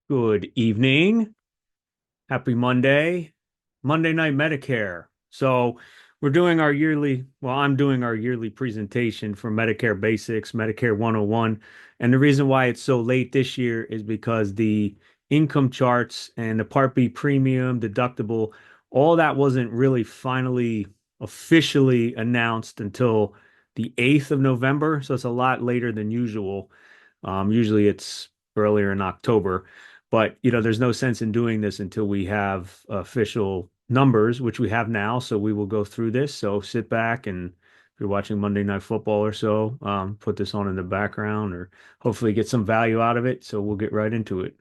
Good evening. Happy Monday. Monday night Medicare. So we're doing our yearly, well, I'm doing our yearly presentation for Medicare Basics, Medicare 101. And the reason why it's so late this year is because the income charts and the Part B premium, deductible, all that wasn't really finally officially announced until the 8th of November. So it's a lot later than usual. Usually it's earlier in October. But there's no sense in doing this until we have official numbers, which we have now. So we will go through this. So sit back and if you're watching Monday Night Football or so, put this on in the background or hopefully get some value out of it. So we'll get right into it.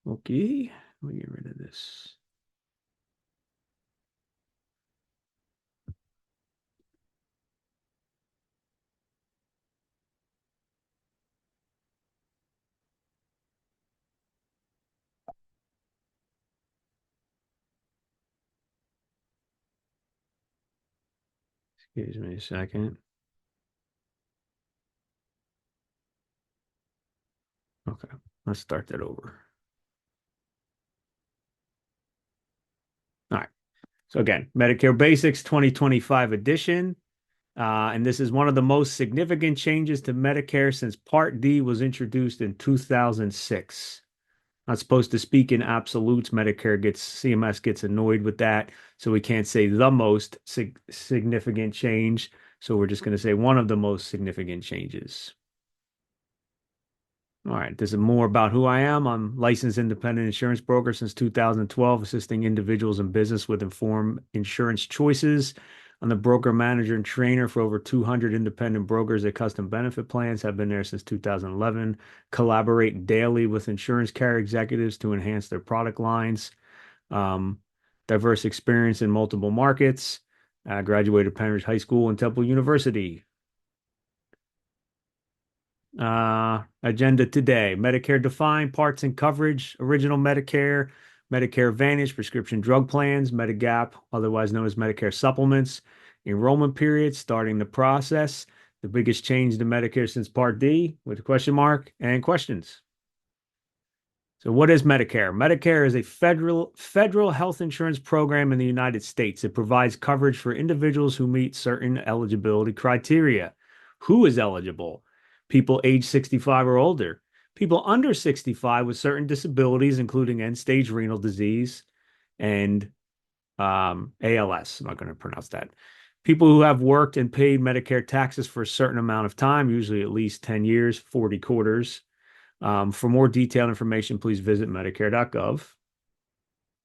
Okay, let me get rid of this. Excuse me a second. Okay, let's start that over. All right. So again, Medicare Basics 2025 edition. And this is one of the most significant changes to Medicare since Part D was introduced in 2006. Not supposed to speak in absolutes. CMS gets annoyed with that. So we can't say the most significant change. So we're just going to say one of the most significant changes. All right, this is more about who I am. I'm licensed independent insurance broker since 2012, assisting individuals and business with informed insurance choices. I'm the broker, manager, and trainer for over 200 independent brokers at custom benefit plans. Have been there since 2011. Collaborate daily with insurance carrier executives to enhance their product lines. Um, Diverse experience in multiple markets. Graduated Penridge High School and Temple University. Agenda today: Medicare defined parts and coverage, original Medicare, Medicare Advantage, prescription drug plans, Medigap, otherwise known as Medicare supplements, enrollment period, starting the process, the biggest change to Medicare since Part D, with a question mark, and questions. So what is Medicare? Medicare is a federal health insurance program in the United States. It provides coverage for individuals who meet certain eligibility criteria. Who is eligible? People age 65 or older. People under 65 with certain disabilities, including end-stage renal disease and ALS. I'm not going to pronounce that. People who have worked and paid Medicare taxes for a certain amount of time, usually at least 10 years, 40 quarters. For more detailed information, please visit Medicare.gov.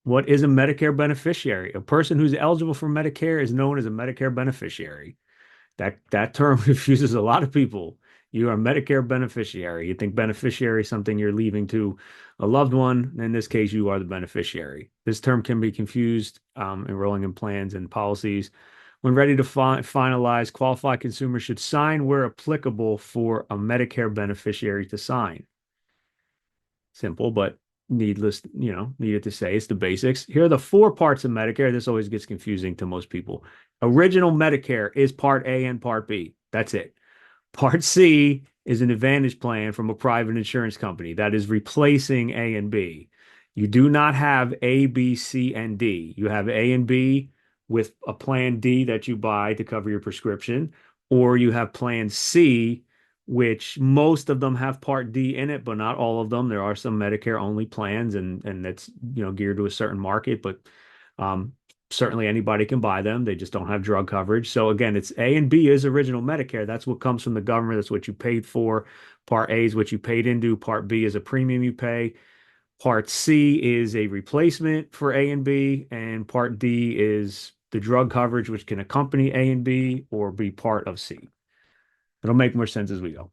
What is a Medicare beneficiary? A person who's eligible for Medicare is known as a Medicare beneficiary. That term confuses a lot of people. You are a Medicare beneficiary. You think beneficiary is something you're leaving to a loved one. In this case, you are the beneficiary. This term can be confused enrolling in plans and policies. When ready to finalize, qualified consumers should sign where applicable for a Medicare beneficiary to sign. Simple, but needed to say. It's the basics. Here are the four parts of Medicare. This always gets confusing to most people. Original Medicare is Part A and Part B. That's it. Part C is an advantage plan from a private insurance company that is replacing A and B. You do not have A, B, C, and D. You have A and B with a plan D that you buy to cover your prescription, or you have plan C, which most of them have Part D in it, but not all of them. There are some Medicare only plans, and that's geared to a certain market, but um, certainly anybody can buy them. They just don't have drug coverage. So again, it's A and B is original Medicare. That's what comes from the government. That's what you paid for. Part A is what you paid into. Part B is a premium you pay. Part C is a replacement for A and B, and Part D is the drug coverage, which can accompany A and B or be part of C. It'll make more sense as we go.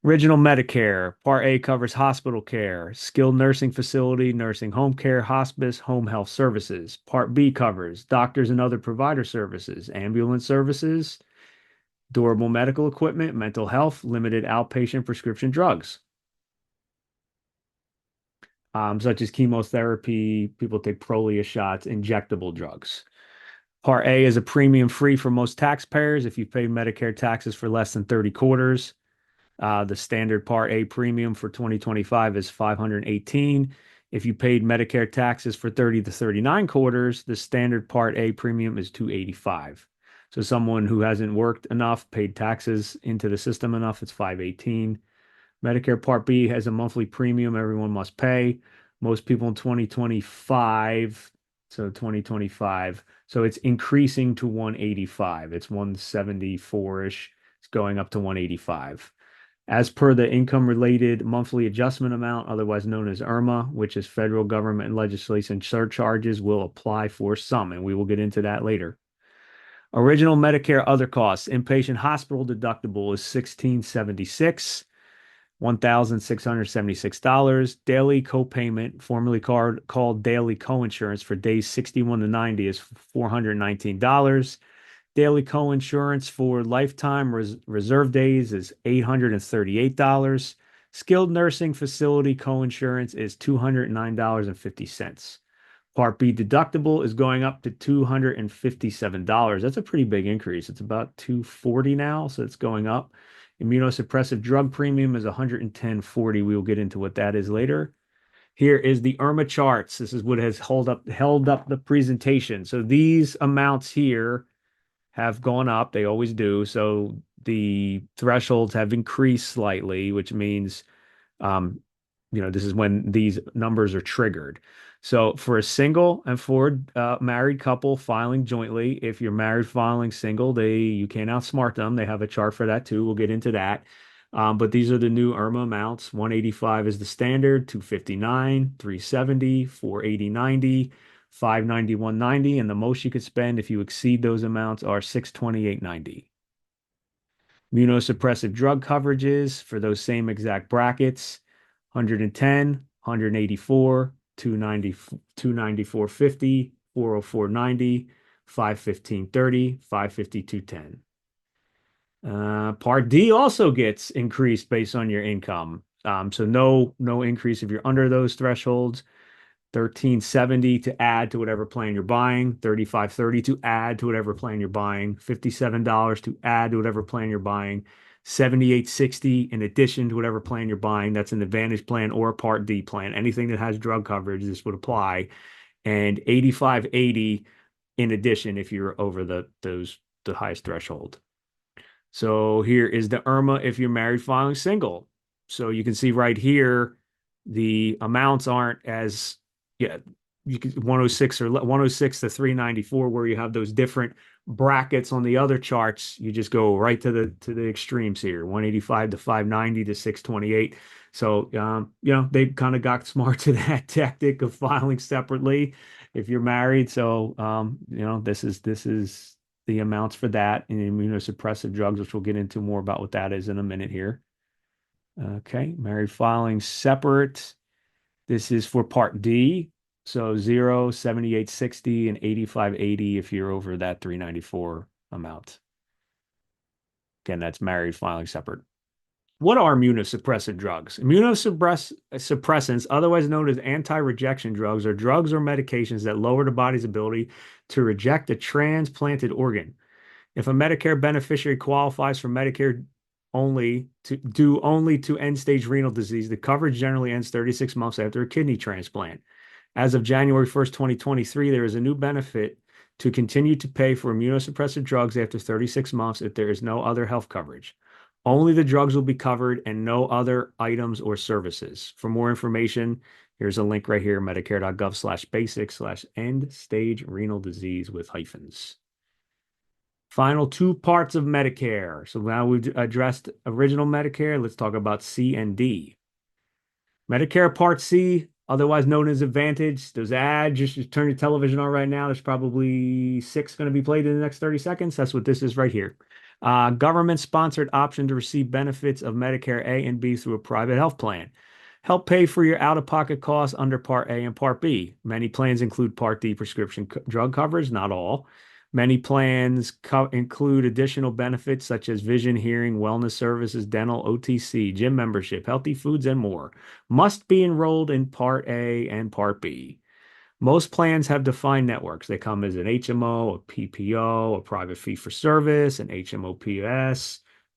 Original Medicare. Part A covers hospital care, skilled nursing facility, nursing home care, hospice, home health services. Part B covers doctors and other provider services, ambulance services, durable medical equipment, mental health, limited outpatient prescription drugs. such as chemotherapy. People take Prolia shots, injectable drugs. Part A is a premium free for most taxpayers if you pay Medicare taxes for less than 30 quarters. The standard Part A premium for 2025 is 518. If you paid Medicare taxes for 30 to 39 quarters, the standard Part A premium is 285. So someone who hasn't worked enough, paid taxes into the system enough, it's 518. Medicare Part B has a monthly premium everyone must pay. Most people in 2025, so 2025, so it's increasing to 185. It's 174-ish. It's going up to 185. As per the income related monthly adjustment amount, otherwise known as IRMA, which is federal government and legislation surcharges, will apply for some, and we will get into that later. Original Medicare other costs, inpatient hospital deductible is 1676, $1,676. Daily copayment, formerly called daily coinsurance for days 61 to 90 is $419. Daily coinsurance for lifetime reserve days is $838. Skilled nursing facility coinsurance is $209.50. Part B deductible is going up to $257. That's a pretty big increase. It's about 240 now, so it's going up. Immunosuppressive drug premium is 110.40. We will get into what that is later. Here is the IRMA charts. This is what has held up the presentation. So these amounts here have gone up. They always do. So the thresholds have increased slightly, which means, um, this is when these numbers are triggered. So for a single and for a married couple filing jointly, if you're married filing single, you can't outsmart them. They have a chart for that too. We'll get into that. But these are the new IRMA amounts. 185 is the standard, 259, 370, 480, 90. 591.90, and the most you could spend if you exceed those amounts are 628.90. Immunosuppressive drug coverages for those same exact brackets: 110, 184, 290, 294.50, 404.90, 515.30, 552.10. Part D also gets increased based on your income. So no increase if you're under those thresholds. 1370 to add to whatever plan you're buying, 3530 to add to whatever plan you're buying, $57 to add to whatever plan you're buying, 7860 in addition to whatever plan you're buying. That's an Advantage plan or a Part D plan. Anything that has drug coverage, this would apply. And 8580 in addition if you're over the highest threshold. So here is the IRMA if you're married filing single. So you can see right here, the amounts aren't as, yeah, you can 106 or 106 to 394, where you have those different brackets on the other charts. You just go right to the extremes here, 185 to 590 to 628. So they kind of got smart to that tactic of filing separately if you're married. So this is the amounts for that in immunosuppressive drugs, which we'll get into more about what that is in a minute here. Okay, married filing separate. This is for Part D. So 0, 7860, and 8580 if you're over that 394 amount. Again, that's married filing separate. What are immunosuppressive drugs? Immunosuppressants, otherwise known as anti-rejection drugs, are drugs or medications that lower the body's ability to reject a transplanted organ. If a Medicare beneficiary qualifies for Medicare only to end-stage renal disease, the coverage generally ends 36 months after a kidney transplant. As of January 1st, 2023, there is a new benefit to continue to pay for immunosuppressive drugs after 36 months if there is no other health coverage. Only the drugs will be covered and no other items or services. For more information, here's a link right here, medicare.gov/basic/end-stage renal disease with hyphens. Final two parts of Medicare. So now we've addressed original Medicare. Let's talk about C and D. Medicare Part C, otherwise known as Advantage. Those ads, just turn your television on right now. There's probably 6 going to be played in the next 30 seconds. That's what this is right here. Government-sponsored option to receive benefits of Medicare A and B through a private health plan. Help pay for your out-of-pocket costs under Part A and Part B. Many plans include Part D prescription drug coverage, not all. Many plans include additional benefits such as vision, hearing, wellness services, dental, OTC, gym membership, healthy foods, and more. Must be enrolled in Part A and Part B. Most plans have defined networks. They come as an HMO, a PPO, a private fee for service, an HMO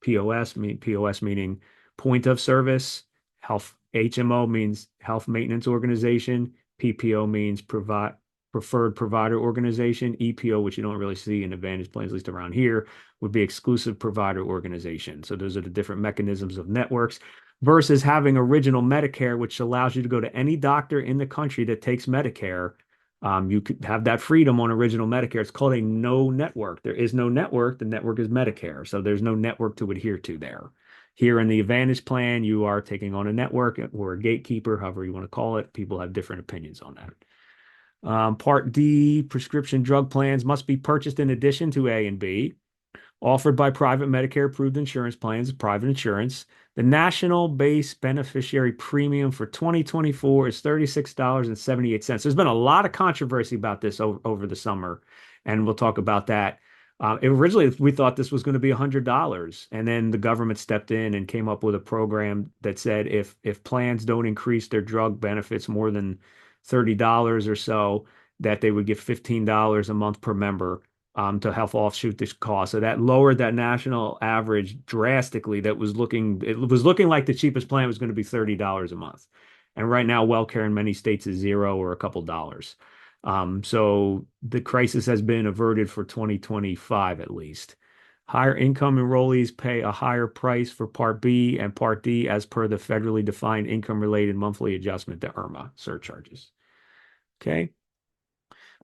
POS meaning point of service. Health HMO means health maintenance organization. PPO means preferred provider organization. EPO, which you don't really see in Advantage plans, at least around here, would be exclusive provider organization. So those are the different mechanisms of networks versus having original Medicare, which allows you to go to any doctor in the country that takes Medicare. You could have that freedom on original Medicare. It's called a no network. There is no network. The network is Medicare. So there's no network to adhere to there. Here in the Advantage plan, you are taking on a network or a gatekeeper, however you want to call it. People have different opinions on that. Part D, prescription drug plans must be purchased in addition to A and B offered by private Medicare approved insurance plans, private insurance. The national base beneficiary premium for 2024 is $36.78. There's been a lot of controversy about this over the summer, and we'll talk about that. Originally, we thought this was going to be $100, and then the government stepped in and came up with a program that said if plans don't increase their drug benefits more than $30 or so, that they would give $15 a month per member to help offshoot this cost. So that lowered that national average drastically. It was looking like the cheapest plan was going to be $30 a month. And right now, WellCare in many states is zero or a couple dollars. So the crisis has been averted for 2025 at least. Higher income enrollees pay a higher price for Part B and Part D as per the federally defined income related monthly adjustment, the IRMA surcharges. Okay.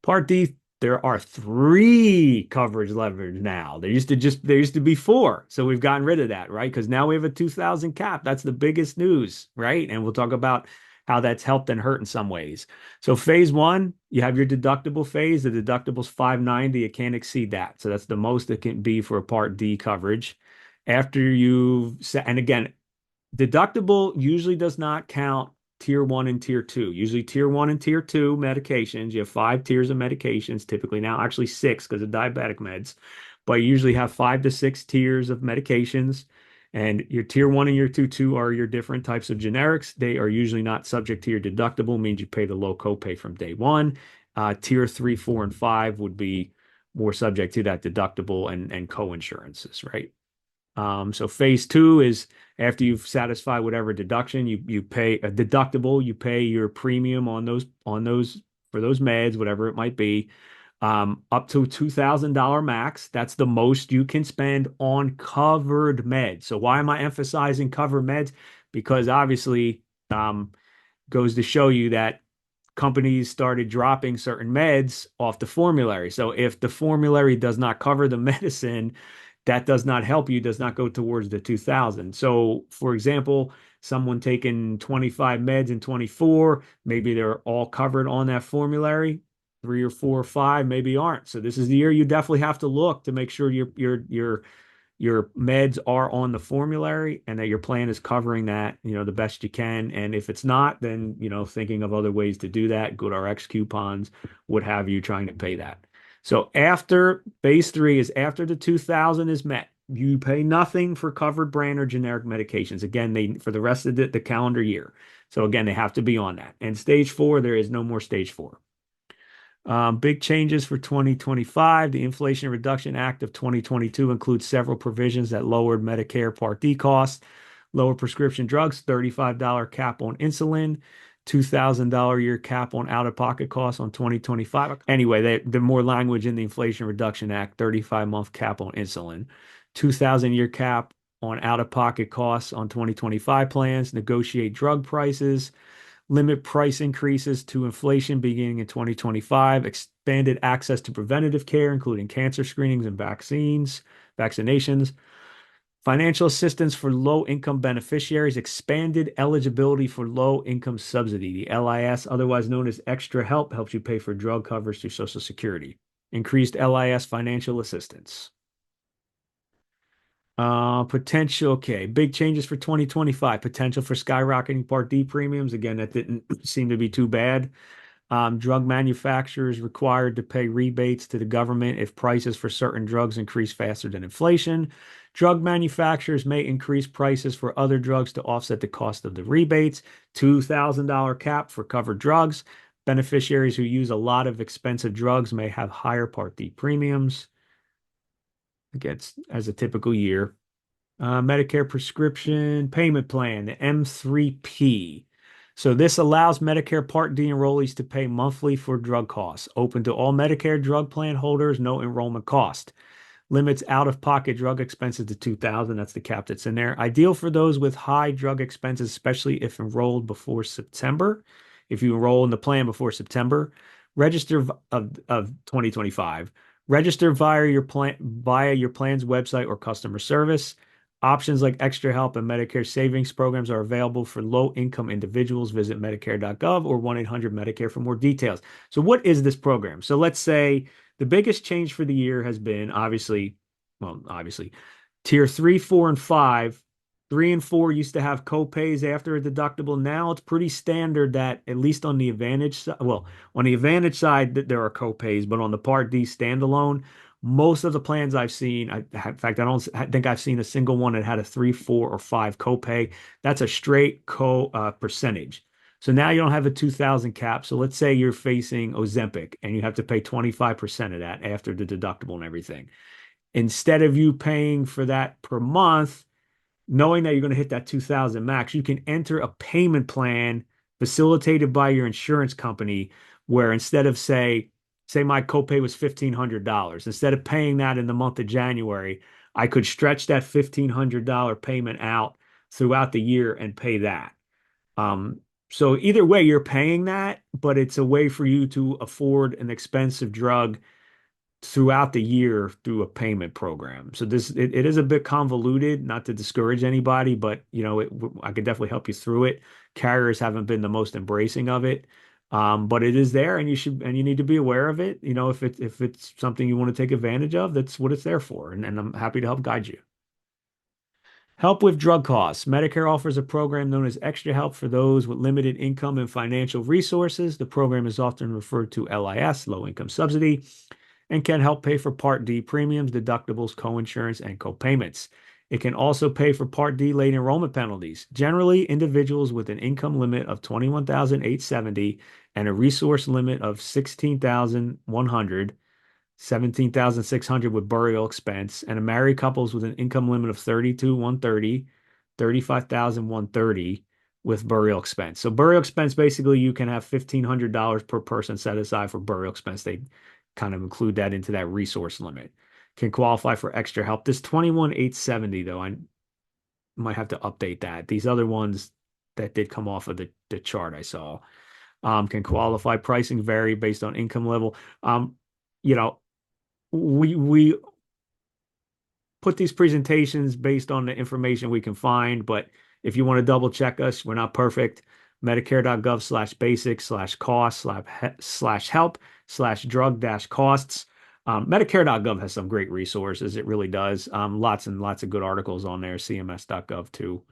Part D, there are three coverage levers now. There used to be four. So we've gotten rid of that, right? Because now we have a 2000 cap. That's the biggest news, right? And we'll talk about how that's helped and hurt in some ways. So phase one, you have your deductible phase. The deductible's 590. You can't exceed that. So that's the most it can be for a Part D coverage. After you've set, and again, deductible usually does not count tier one and tier two. Usually tier one and tier two medications, you have five tiers of medications, typically now actually six because of diabetic meds, but you usually have 5 to 6 tiers of medications. And your tier one and your two are your different types of generics. They are usually not subject to your deductible, means you pay the low copay from day one. Tier three, four, and five would be more subject to that deductible and co-insurances, right? So phase two is after you've satisfied whatever deduction, you pay a deductible, you pay your premium on those for those meds, whatever it might be, up to $2,000 max. That's the most you can spend on covered meds. So why am I emphasizing covered meds? Because obviously, goes to show you that companies started dropping certain meds off the formulary. So if the formulary does not cover the medicine, that does not help you, does not go towards the 2000. So, for example, someone taking 25 meds in 24, maybe they're all covered on that formulary. 3 or 4 or 5 maybe aren't. So this is the year you definitely have to look to make sure your meds are on the formulary and that your plan is covering that, the best you can. And if it's not, then, thinking of other ways to do that, good RX coupons, what have you, trying to pay that. So after phase three is after the 2000 is met, you pay nothing for covered brand or generic medications. Again, they for the rest of the calendar year. So again, they have to be on that. And stage four, there is no more stage four. Big changes for 2025. The Inflation Reduction Act of 2022 includes several provisions that lowered Medicare Part D costs, lower prescription drugs, $35 cap on insulin, $2,000 year cap on out-of-pocket costs on 2025. Anyway, the more language in the Inflation Reduction Act, 35-month cap on insulin, 2,000 year cap on out-of-pocket costs on 2025 plans, negotiate drug prices, limit price increases to inflation beginning in 2025, expanded access to preventative care, including cancer screenings and vaccinations, financial assistance for low-income beneficiaries, expanded eligibility for low-income subsidy. The LIS, otherwise known as Extra Help, helps you pay for drug coverage through Social Security. Increased LIS financial assistance. Okay. Big changes for 2025. Potential for skyrocketing Part D premiums. Again, that didn't seem to be too bad. Drug manufacturers required to pay rebates to the government if prices for certain drugs increase faster than inflation. Drug manufacturers may increase prices for other drugs to offset the cost of the rebates. $2,000 cap for covered drugs. Beneficiaries who use a lot of expensive drugs may have higher Part D premiums. Again, as a typical year. Medicare prescription payment plan, the M3P. So this allows Medicare Part D enrollees to pay monthly for drug costs. Open to all Medicare drug plan holders, no enrollment cost. Limits out-of-pocket drug expenses to 2,000. That's the cap that's in there. Ideal for those with high drug expenses, especially if enrolled before September. If you enroll in the plan before September, register of 2025. Register via your plan's website or customer service. Options like Extra Help and Medicare savings programs are available for low-income individuals. Visit Medicare.gov or 1-800-Medicare for more details. So what is this program? So let's say the biggest change for the year has been obviously, tier three, four, and five. Three and four used to have co-pays after a deductible. Now it's pretty standard that, at least on the Advantage side, well, on the Advantage side, that there are co-pays, but on the Part D standalone, most of the plans I've seen, in fact, I think I've seen a single one that had a three, four, or five copay. That's a straight percentage. So now you don't have a 2,000 cap. So let's say you're facing Ozempic and you have to pay 25% of that after the deductible and everything. Instead of you paying for that per month, knowing that you're going to hit that 2,000 max, you can enter a payment plan facilitated by your insurance company where instead of say my copay was $1,500, instead of paying that in the month of January, I could stretch that $1,500 payment out throughout the year and pay that. So either way, you're paying that, but it's a way for you to afford an expensive drug throughout the year through a payment program. So it is a bit convoluted, not to discourage anybody, but I could definitely help you through it. Carriers haven't been the most embracing of it. But it is there and you need to be aware of it. If it's something you want to take advantage of, that's what it's there for. And I'm happy to help guide you. Help with drug costs. Medicare offers a program known as Extra Help for those with limited income and financial resources. The program is often referred to LIS, low income subsidy, and can help pay for Part D premiums, deductibles, coinsurance, and copayments. It can also pay for Part D late enrollment penalties. Generally, individuals with an income limit of $21,870 and a resource limit of $16,100, 17,600 with burial expense, and a married couples with an income limit of 32,130, 35,130 with burial expense. So burial expense, basically you can have $1,500 per person set aside for burial expense. They kind of include that into that resource limit. Can qualify for extra help. This 21,870 though, I might have to update that. These other ones that did come off of the chart I saw can qualify. Pricing vary based on income level. You know, we put these presentations based on the information we can find, but if you want to double check us, we're not perfect. Medicare.gov/basics/cost/help/drug-costs. Medicare.gov has some great resources. It really does. Lots and lots of good articles on there. CMS.gov too.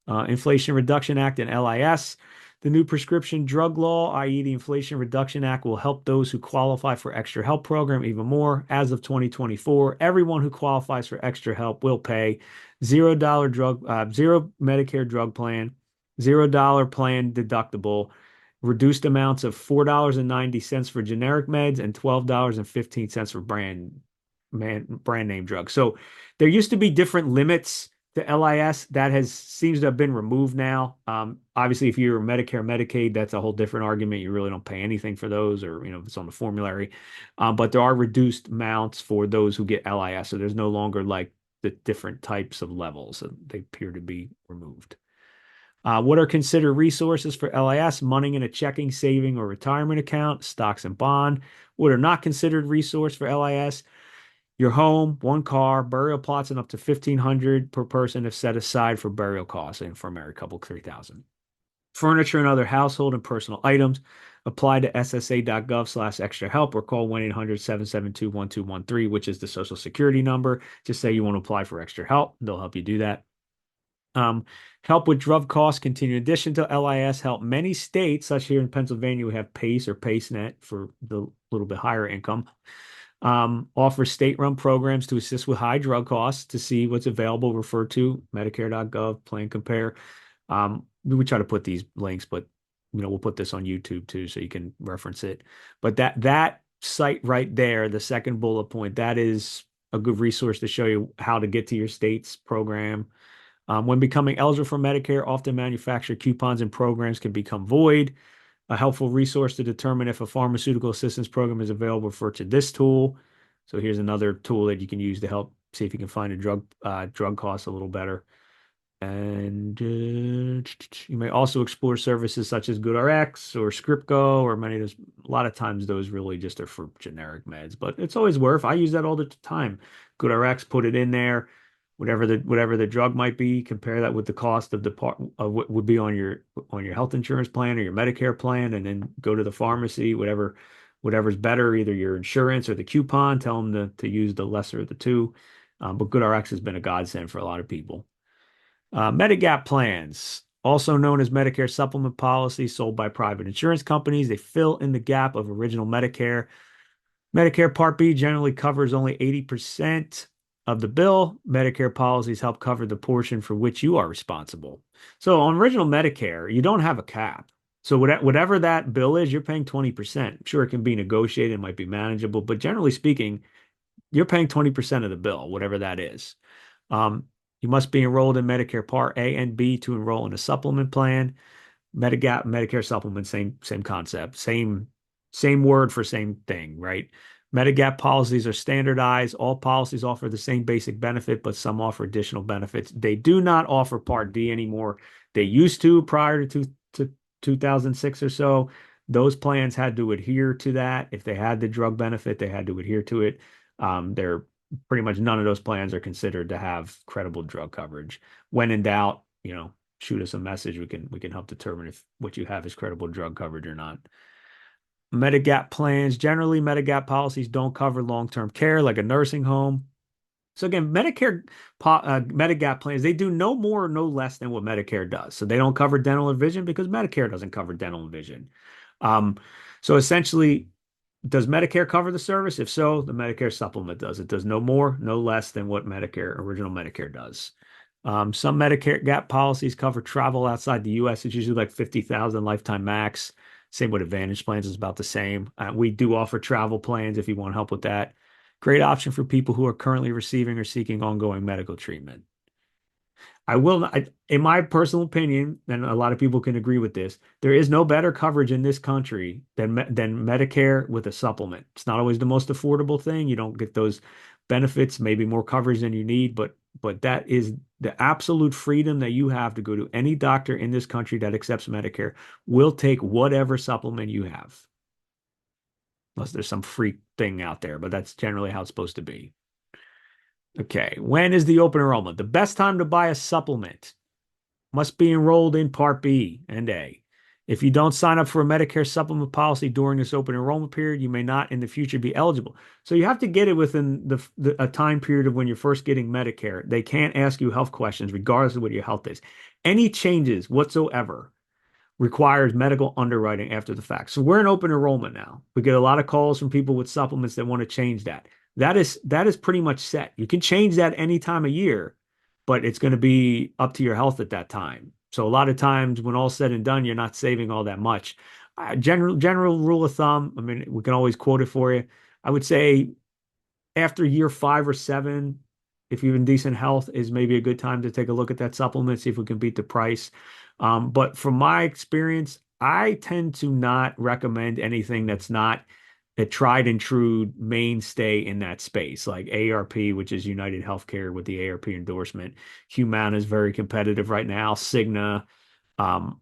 Inflation Reduction Act and LIS. The new prescription drug law, i.e., the Inflation Reduction Act, will help those who qualify for Extra Help program even more. As of 2024, everyone who qualifies for Extra Help will pay $0 zero Medicare drug plan, $0 plan deductible, reduced amounts of $4.90 for generic meds and $12.15 for brand name drugs. So there used to be different limits to LIS. That seems to have been removed now. Obviously, if you're Medicare, Medicaid, that's a whole different argument. You really don't pay anything for those, or if it's on the formulary. But there are reduced amounts for those who get LIS. So there's no longer like the different types of levels. They appear to be removed. What are considered resources for LIS? Money in a checking, saving, or retirement account, stocks and bond. What are not considered resource for LIS? Your home, one car, burial plots, and up to $1,500 per person if set aside for burial costs, and for a married couple, $3,000. Furniture and other household and personal items. Apply to ssa.gov/extra help or call 1-800-772-1213, which is the Social Security number. Just say you want to apply for extra help. They'll help you do that. Um, help with drug costs continue. In addition to LIS help, many states, such here in Pennsylvania, we have PACE or PACEnet for the little bit higher income, offer state-run programs to assist with high drug costs. To see what's available, refer to Medicare.gov, Plan Compare. We try to put these links, but we'll put this on YouTube too, so you can reference it. But that site right there, the second bullet point, that is a good resource to show you how to get to your state's program. When becoming eligible for Medicare, often manufacturer coupons and programs can become void. A helpful resource to determine if a pharmaceutical assistance program is available, refer to this tool. So here's another tool that you can use to help see if you can find a drug cost a little better. And you may also explore services such as GoodRx or ScriptGo or many of those. A lot of times those really just are for generic meds, but it's always worth. I use that all the time. GoodRx, put it in there, whatever the drug might be, compare that with the cost of the part of what would be on your health insurance plan or your Medicare plan, and then go to the pharmacy, whatever's better, either your insurance or the coupon. Tell them to use the lesser of the two. But GoodRx has been a godsend for a lot of people. Medigap plans, also known as Medicare supplement policies sold by private insurance companies. They fill in the gap of original Medicare. Medicare Part B generally covers only 80% of the bill. Medicare policies help cover the portion for which you are responsible. So on original Medicare, you don't have a cap. So whatever that bill is, you're paying 20%. Sure, it can be negotiated, it might be manageable, but generally speaking, you're paying 20% of the bill, whatever that is. Um, you must be enrolled in Medicare Part A and B to enroll in a supplement plan. Medigap, Medicare supplement, same concept, same word for same thing, right? Medigap policies are standardized. All policies offer the same basic benefit, but some offer additional benefits. They do not offer Part D anymore. They used to prior to 2006 or so. Those plans had to adhere to that. If they had the drug benefit, they had to adhere to it. They're pretty much none of those plans are considered to have credible drug coverage. When in doubt, shoot us a message. We can help determine if what you have is credible drug coverage or not. Medigap plans. Generally, Medigap policies don't cover long-term care like a nursing home. So again, Medigap plans, they do no more or no less than what Medicare does. So they don't cover dental and vision because Medicare doesn't cover dental and vision. Um, so essentially, does Medicare cover the service? If so, the Medicare supplement does. It does no more, no less than what original Medicare does. Some Medicare gap policies cover travel outside the U.S. It's usually like 50,000 lifetime max. Same with Advantage plans is about the same. We do offer travel plans if you want help with that. Great option for people who are currently receiving or seeking ongoing medical treatment. I will not, in my personal opinion, and a lot of people can agree with this, there is no better coverage in this country than Medicare with a supplement. It's not always the most affordable thing. You don't get those benefits, maybe more coverage than you need, but that is the absolute freedom that you have to go to any doctor in this country that accepts Medicare. Will take whatever supplement you have, unless there's some freak thing out there, but that's generally how it's supposed to be. Okay, when is the open enrollment? The best time to buy a supplement must be enrolled in Part B and A. If you don't sign up for a Medicare supplement policy during this open enrollment period, you may not in the future be eligible. So you have to get it within a time period of when you're first getting Medicare. They can't ask you health questions regardless of what your health is. Any changes whatsoever requires medical underwriting after the fact. So we're in open enrollment now. We get a lot of calls from people with supplements that want to change that. That is pretty much set. You can change that any time of year, but it's going to be up to your health at that time. So a lot of times when all's said and done, you're not saving all that much. General rule of thumb, I mean, we can always quote it for you. I would say after year 5 or 7, if you're in decent health, is maybe a good time to take a look at that supplement, see if we can beat the price. But from my experience, I tend to not recommend anything that's not a tried and true mainstay in that space, like ARP, which is United Healthcare with the ARP endorsement. Humana is very competitive right now. Cigna, um,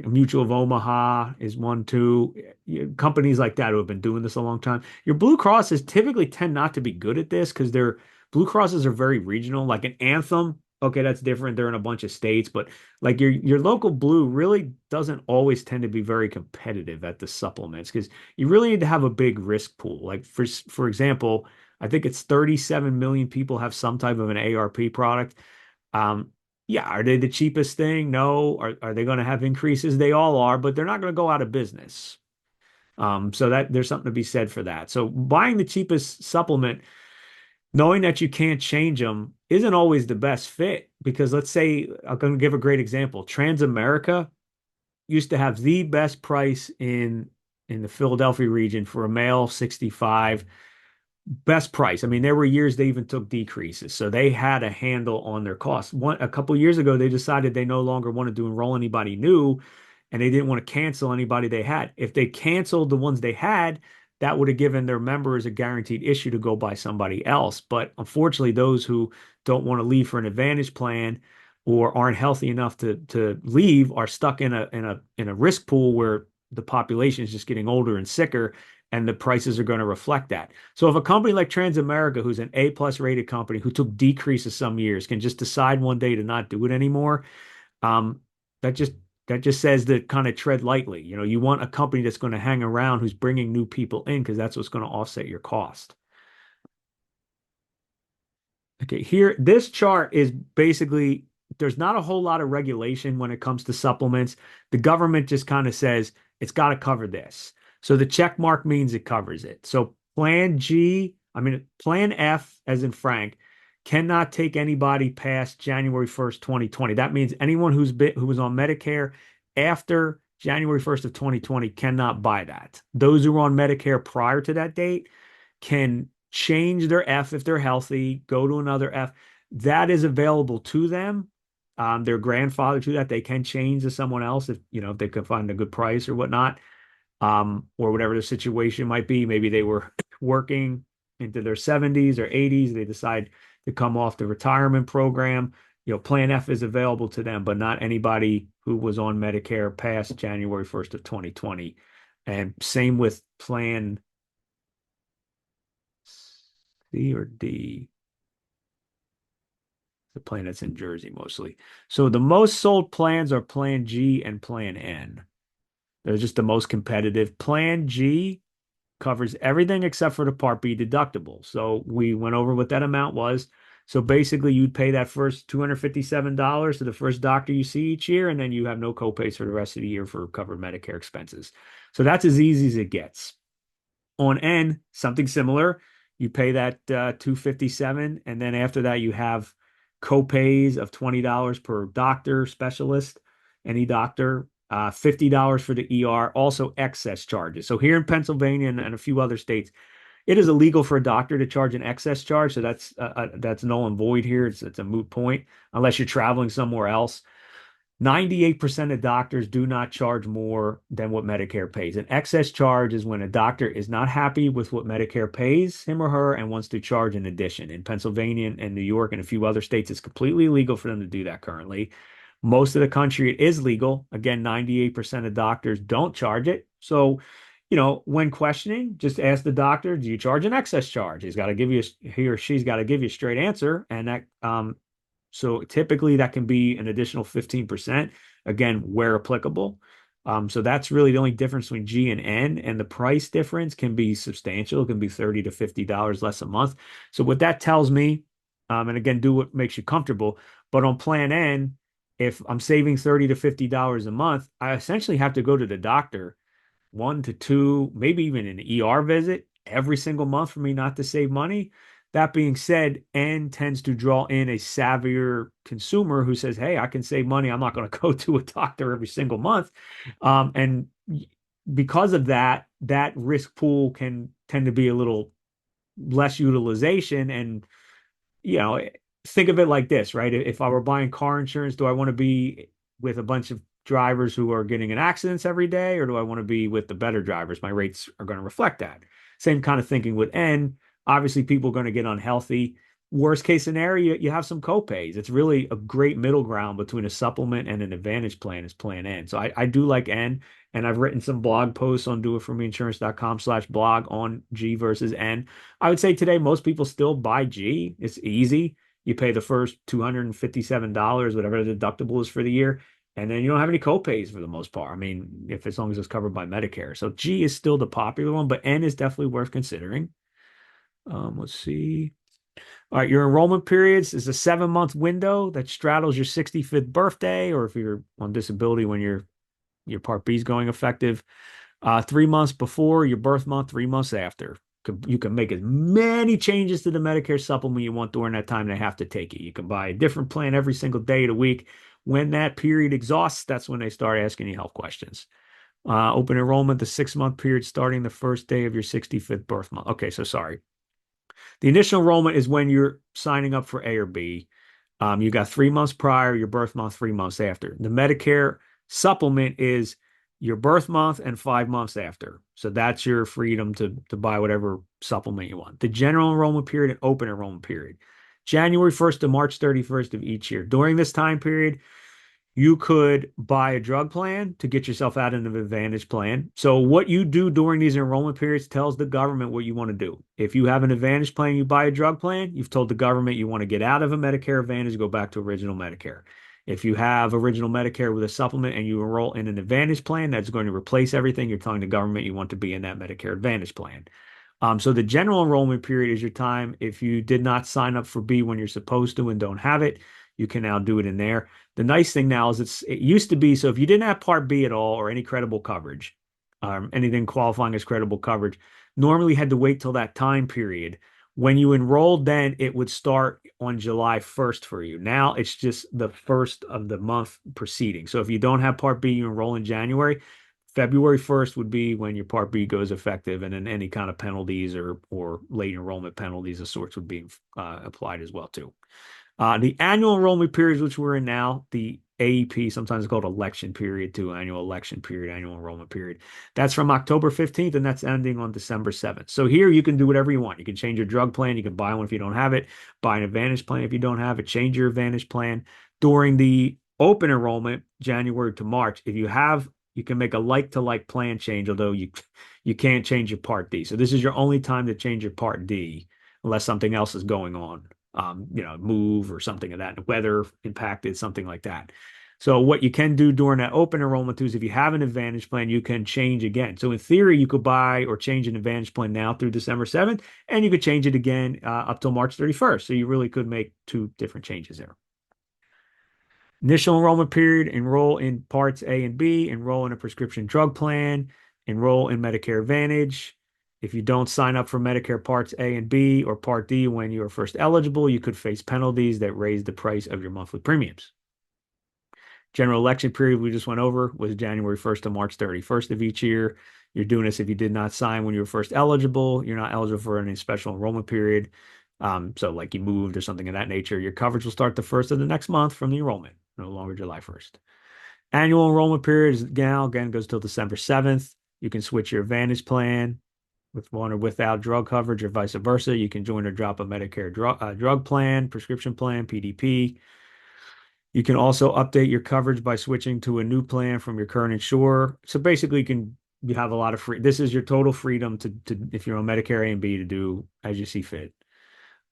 Mutual of Omaha is one too. Companies like that who have been doing this a long time. Your Blue Crosses typically tend not to be good at this because their Blue Crosses are very regional. Like an Anthem, okay, that's different. They're in a bunch of states, but like your local Blue really doesn't always tend to be very competitive at the supplements because you really need to have a big risk pool. Like for example, I think it's 37 million people have some type of an ARP product. Um, yeah, are they the cheapest thing? No. Are they going to have increases? They all are, but they're not going to go out of business. So that there's something to be said for that. So buying the cheapest supplement, knowing that you can't change them, isn't always the best fit because let's say I'm going to give a great example. Transamerica used to have the best price in the Philadelphia region for a male 65, best price. I mean, there were years they even took decreases, so they had a handle on their costs. A couple of years ago, they decided they no longer wanted to enroll anybody new, and they didn't want to cancel anybody they had. If they canceled the ones they had, that would have given their members a guaranteed issue to go buy somebody else. But unfortunately, those who don't want to leave for an Advantage plan or aren't healthy enough to leave are stuck in a risk pool where the population is just getting older and sicker, and the prices are going to reflect that. So if a company like Transamerica, who's an A plus rated company, who took decreases some years, can just decide one day to not do it anymore, um, that just that just says to kind of tread lightly. You know, you want a company that's going to hang around, who's bringing new people in, because that's what's going to offset your cost. Okay, here, this chart is basically there's not a whole lot of regulation when it comes to supplements. The government just kind of says it's got to cover this. So the check mark means it covers it. So Plan F, as in Frank, cannot take anybody past January 1st, 2020. That means anyone who was on Medicare after January 1st of 2020 cannot buy that. Those who were on Medicare prior to that date can change their F if they're healthy, go to another F. That is available to them. Their grandfather to that. They can change to someone else if they can find a good price or whatnot, or whatever the situation might be. Maybe they were working into their 70s or 80s. They decide to come off the retirement program. Plan F is available to them, but not anybody who was on Medicare past January 1st of 2020. And same with Plan C or D, the plan that's in Jersey mostly. So the most sold plans are Plan G and Plan N. They're just the most competitive. Plan G covers everything except for the Part B deductible. So we went over what that amount was. So basically, you'd pay that first $257 to the first doctor you see each year, and then you have no copays for the rest of the year for covered Medicare expenses. So that's as easy as it gets. On N, something similar. You pay that 257, and then after that, you have copays of $20 per doctor, specialist, any doctor, $50 for the ER, also excess charges. So here in Pennsylvania and a few other states, it is illegal for a doctor to charge an excess charge. So that's null and void here. It's a moot point unless you're traveling somewhere else. 98% of doctors do not charge more than what Medicare pays. An excess charge is when a doctor is not happy with what Medicare pays him or her and wants to charge in addition. In Pennsylvania and New York and a few other states, it's completely illegal for them to do that currently. Most of the country, it is legal. Again, 98% of doctors don't charge it. So, when questioning, just ask the doctor, do you charge an excess charge? He or she's got to give you a straight answer. And so typically that can be an additional 15%, again, where applicable. So that's really the only difference between G and N, and the price difference can be substantial. It can be $30 to $50 less a month. So what that tells me, and again, do what makes you comfortable, but on Plan N, if I'm saving $30 to $50 a month, I essentially have to go to the doctor 1 to 2, maybe even an ER visit every single month for me not to save money. That being said, N tends to draw in a savvier consumer who says, "Hey, I can save money. I'm not going to go to a doctor every single month." And because of that, that risk pool can tend to be a little less utilization. And you know, think of it like this, right? If I were buying car insurance, do I want to be with a bunch of drivers who are getting in accidents every day, or do I want to be with the better drivers? My rates are going to reflect that. Same kind of thinking with N. Obviously, people are going to get unhealthy. Worst case scenario, you have some copays. It's really a great middle ground between a supplement and an advantage plan is Plan N. So I do like N, and I've written some blog posts on doitformeinsurance.com/blog on G versus N. I would say today most people still buy G. It's easy. You pay the first $257, whatever the deductible is for the year, and then you don't have any copays for the most part. I mean, if as long as it's covered by Medicare. So G is still the popular one, but N is definitely worth considering. Let's see. All right, your enrollment periods is a 7 month window that straddles your 65th birthday, or if you're on disability when your Part B is going effective. 3 months before your birth month, 3 months after. You can make as many changes to the Medicare supplement you want during that time they have to take it. You can buy a different plan every single day of the week. When that period exhausts, that's when they start asking you health questions. Open enrollment, the 6 month period starting the first day of your 65th birth month. Okay, so sorry. The initial enrollment is when you're signing up for A or B. You got 3 months prior, your birth month, 3 months after. The Medicare supplement is your birth month and 5 months after. So that's your freedom to buy whatever supplement you want. The general enrollment period and open enrollment period. January 1st to March 31st of each year. During this time period, you could buy a drug plan to get yourself out of an Advantage plan. So what you do during these enrollment periods tells the government what you want to do. If you have an Advantage plan, you buy a drug plan, you've told the government you want to get out of a Medicare Advantage, go back to original Medicare. If you have original Medicare with a supplement and you enroll in an Advantage plan that's going to replace everything, you're telling the government you want to be in that Medicare Advantage plan. So the general enrollment period is your time. If you did not sign up for B when you're supposed to and don't have it, you can now do it in there. The nice thing now is it used to be so if you didn't have Part B at all or any credible coverage, anything qualifying as credible coverage, normally you had to wait till that time period. When you enrolled, then it would start on July 1st for you. Now it's just the first of the month preceding. So if you don't have Part B, you enroll in January. February 1st would be when your Part B goes effective, and then any kind of penalties or late enrollment penalties of sorts would be applied as well too. The annual enrollment periods, which we're in now, the AEP, sometimes it's called election period too, annual election period, annual enrollment period. That's from October 15th and that's ending on December 7th. So here you can do whatever you want. You can change your drug plan. You can buy one if you don't have it, buy an Advantage plan if you don't have it, change your Advantage plan. During the open enrollment, January to March, if you have, you can make a like-to-like plan change, although you can't change your Part D. So this is your only time to change your Part D unless something else is going on. Move or something of that, weather impacted, something like that. So what you can do during that open enrollment too is if you have an Advantage plan, you can change again. So in theory, you could buy or change an Advantage plan now through December 7th, and you could change it again up till March 31st. So you really could make two different changes there. Initial enrollment period, enroll in parts A and B, enroll in a prescription drug plan, enroll in Medicare Advantage. If you don't sign up for Medicare Parts A and B or Part D when you are first eligible, you could face penalties that raise the price of your monthly premiums. General election period we just went over was January 1st to March 31st of each year. You're doing this if you did not sign when you were first eligible. You're not eligible for any special enrollment period. So like you moved or something of that nature, your coverage will start the first of the next month from the enrollment, no longer July 1st. Annual enrollment period is now again goes till December 7th. You can switch your Advantage plan with one or without drug coverage or vice versa. You can join or drop a Medicare drug plan, prescription plan, PDP. You can also update your coverage by switching to a new plan from your current insurer. So basically, you have a lot of free. This is your total freedom to if you're on Medicare A and B to do as you see fit.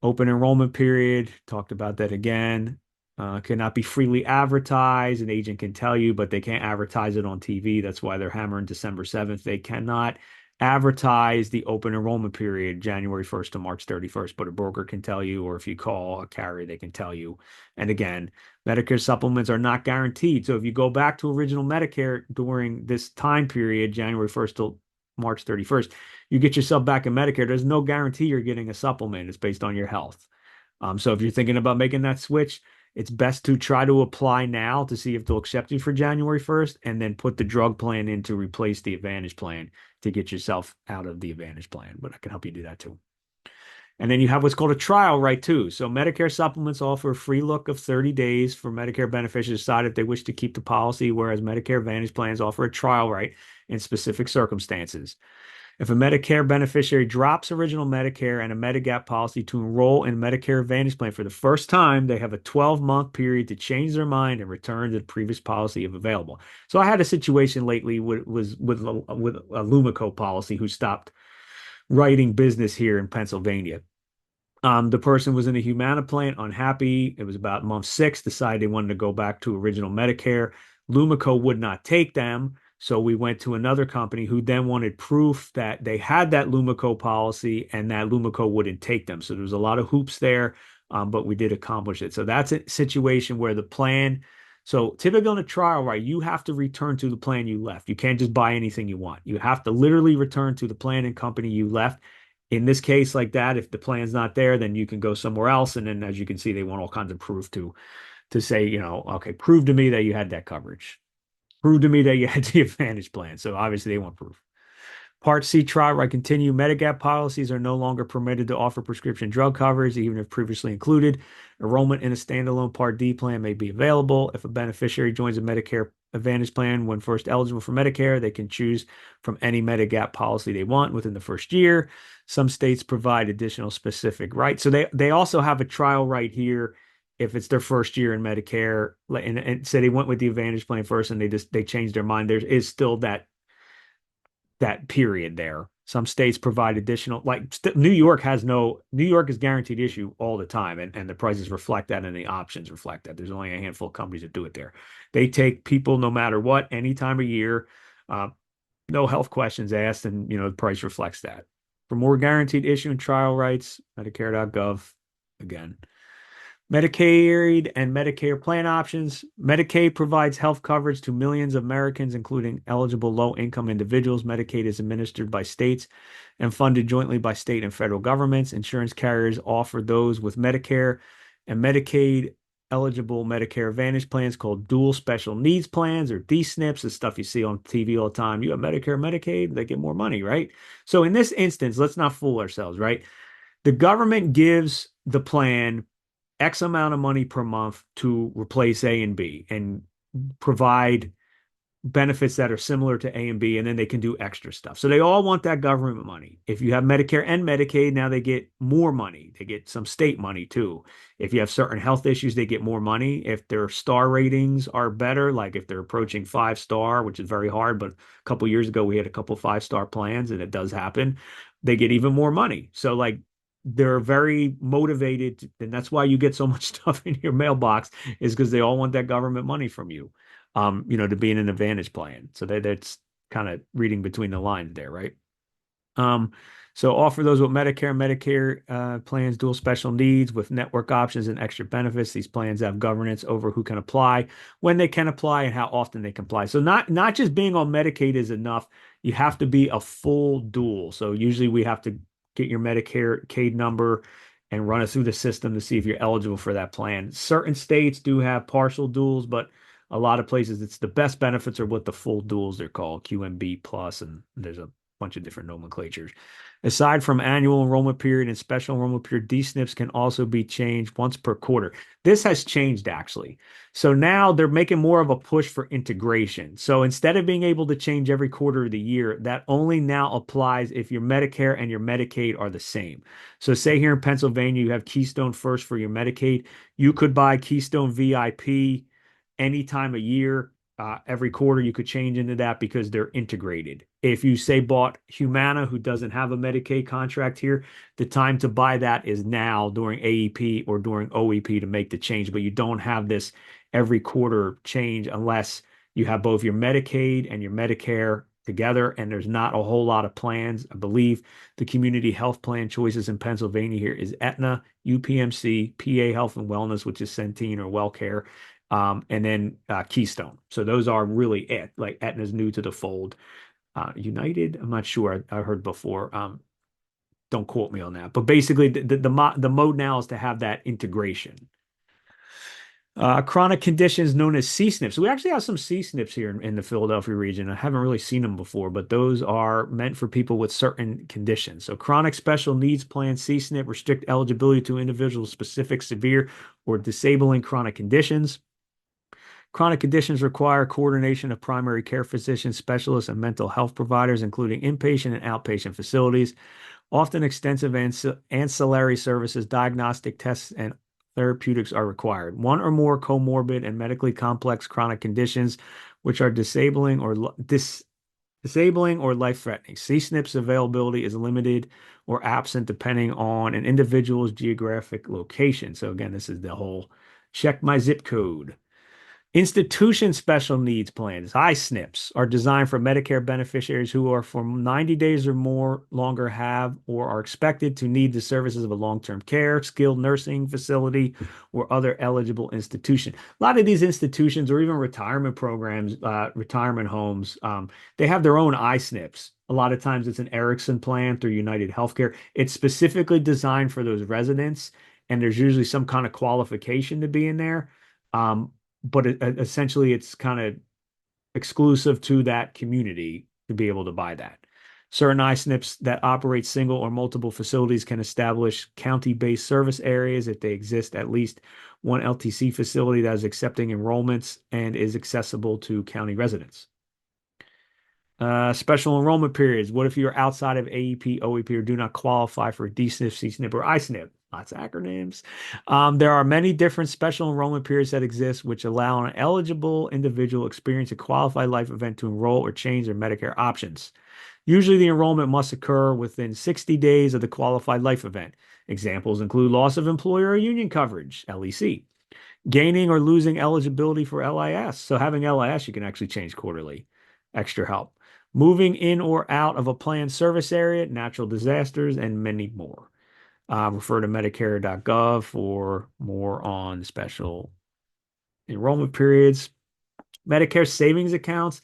Open enrollment period, talked about that again. Cannot be freely advertised. An agent can tell you, but they can't advertise it on TV. That's why they're hammering December 7th. They cannot advertise the open enrollment period, January 1st to March 31st, but a broker can tell you, or if you call a carrier, they can tell you. And again, Medicare supplements are not guaranteed. So if you go back to original Medicare during this time period, January 1st till March 31st, you get yourself back in Medicare. There's no guarantee you're getting a supplement. It's based on your health. So if you're thinking about making that switch, it's best to try to apply now to see if they'll accept you for January 1st and then put the drug plan in to replace the Advantage plan to get yourself out of the Advantage plan. But I can help you do that too. And then you have what's called a trial right too. So Medicare supplements offer a free look of 30 days for Medicare beneficiaries to decide if they wish to keep the policy, whereas Medicare Advantage plans offer a trial right in specific circumstances. If a Medicare beneficiary drops original Medicare and a Medigap policy to enroll in Medicare Advantage plan for the first time, they have a 12-month period to change their mind and return to the previous policy if available. So I had a situation lately with a Lumico policy who stopped writing business here in Pennsylvania. The person was in a Humana plan, unhappy. It was about month 6, decided they wanted to go back to original Medicare. Lumico would not take them. So we went to another company who then wanted proof that they had that Lumico policy and that Lumico wouldn't take them. So there was a lot of hoops there, but we did accomplish it. So that's a situation where the plan, so typically on a trial, right, you have to return to the plan you left. You can't just buy anything you want. You have to literally return to the plan and company you left. In this case, like that, if the plan's not there, then you can go somewhere else. And then, as you can see, they want all kinds of proof to say, okay, prove to me that you had that coverage. Prove to me that you had the Advantage plan. So obviously they want proof. Part C trial right continue. Medigap policies are no longer permitted to offer prescription drug coverage, even if previously included. Enrollment in a standalone Part D plan may be available. If a beneficiary joins a Medicare Advantage plan when first eligible for Medicare, they can choose from any Medigap policy they want within the first year. Some states provide additional specific rights. So they also have a trial right here if it's their first year in Medicare, and say they went with the Advantage plan first and they changed their mind. There is still that period there. Some states provide additional, like New York has no, New York is guaranteed issue all the time, and the prices reflect that and the options reflect that. There's only a handful of companies that do it there. They take people no matter what, any time of year, uh, no health questions asked, and the price reflects that. For more guaranteed issue and trial rights, Medicare.gov again. Medicaid and Medicare plan options. Medicaid provides health coverage to millions of Americans, including eligible low-income individuals. Medicaid is administered by states and funded jointly by state and federal governments. Insurance carriers offer those with Medicare and Medicaid eligible Medicare Advantage plans called dual special needs plans or DSNPs, the stuff you see on TV all the time. You have Medicare, Medicaid, they get more money, right? So in this instance, let's not fool ourselves, right? The government gives the plan X amount of money per month to replace A and B and provide benefits that are similar to A and B, and then they can do extra stuff. So they all want that government money. If you have Medicare and Medicaid, now they get more money. They get some state money too. If you have certain health issues, they get more money. If their star ratings are better, like if they're approaching 5-star, which is very hard, but a couple years ago we had a couple 5-star plans, and it does happen, they get even more money. So like they're very motivated, and that's why you get so much stuff in your mailbox, is because they all want that government money from you, to be in an Advantage plan. So that's kind of reading between the lines there, right? Um, so offer those with Medicare and Medicare plans, dual special needs with network options and extra benefits. These plans have governance over who can apply, when they can apply, and how often they can apply. So not just being on Medicaid is enough. You have to be a full dual. So usually we have to get your Medicare number and run it through the system to see if you're eligible for that plan. Certain states do have partial duals, but a lot of places it's the best benefits are what the full duals they're called, QMB plus, and there's a bunch of different nomenclatures. Aside from annual enrollment period and special enrollment period, DSNPs can also be changed once per quarter. This has changed actually. So now they're making more of a push for integration. So instead of being able to change every quarter of the year, that only now applies if your Medicare and your Medicaid are the same. So say here in Pennsylvania, you have Keystone First for your Medicaid. You could buy Keystone VIP any time of year. Every quarter you could change into that because they're integrated. If you say bought Humana, who doesn't have a Medicaid contract here, the time to buy that is now during AEP or during OEP to make the change, but you don't have this every quarter change unless you have both your Medicaid and your Medicare together, and there's not a whole lot of plans. I believe the community health plan choices in Pennsylvania here is Aetna, UPMC, PA Health and Wellness, which is Centene or WellCare, and then Keystone. So those are really it. Like Aetna's new to the fold. United, I'm not sure. I heard before. Don't quote me on that. But basically, the mode now is to have that integration. Chronic conditions known as C-SNPs. So we actually have some C-SNPs here in the Philadelphia region. I haven't really seen them before, but those are meant for people with certain conditions. So chronic special needs plan C-SNP restrict eligibility to individuals with specific severe or disabling chronic conditions. Chronic conditions require coordination of primary care physicians, specialists, and mental health providers, including inpatient and outpatient facilities. Often extensive ancillary services, diagnostic tests, and therapeutics are required. One or more comorbid and medically complex chronic conditions, which are disabling or life-threatening. C-SNP's availability is limited or absent depending on an individual's geographic location. So again, this is the whole check my zip code. Institution special needs plans, I-SNPs, are designed for Medicare beneficiaries who are for 90 days or more longer have or are expected to need the services of a long-term care, skilled nursing facility, or other eligible institution. A lot of these institutions or even retirement programs, retirement homes, they have their own I-SNPs. A lot of times it's an Erickson plan through United Healthcare. It's specifically designed for those residents, and there's usually some kind of qualification to be in there. Um, but essentially it's kind of exclusive to that community to be able to buy that. Certain I-SNPs that operate single or multiple facilities can establish county-based service areas if they exist at least one LTC facility that is accepting enrollments and is accessible to county residents. Special enrollment periods. What if you're outside of AEP, OEP, or do not qualify for D-SNP, C-SNP, or I-SNP? Lots of acronyms. There are many different special enrollment periods that exist, which allow an eligible individual experience a qualified life event to enroll or change their Medicare options. Usually, the enrollment must occur within 60 days of the qualified life event. Examples include loss of employer or union coverage, LEC, gaining or losing eligibility for LIS. So having LIS, you can actually change quarterly. Extra help. Moving in or out of a planned service area, natural disasters, and many more. Refer to Medicare.gov for more on special enrollment periods. Medicare savings accounts.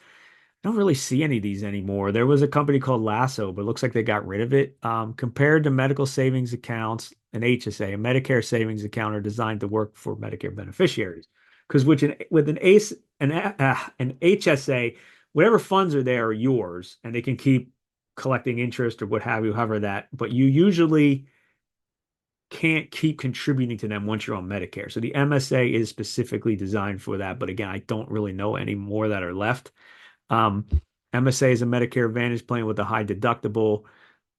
I don't really see any of these anymore. There was a company called Lasso, but it looks like they got rid of it. Compared to medical savings accounts, an HSA, a Medicare savings account are designed to work for Medicare beneficiaries. Because with an HSA, whatever funds are there are yours, and they can keep collecting interest or what have you, however that. But you usually can't keep contributing to them once you're on Medicare. So the MSA is specifically designed for that. But again, I don't really know any more that are left. Um, MSA is a Medicare Advantage plan with a high deductible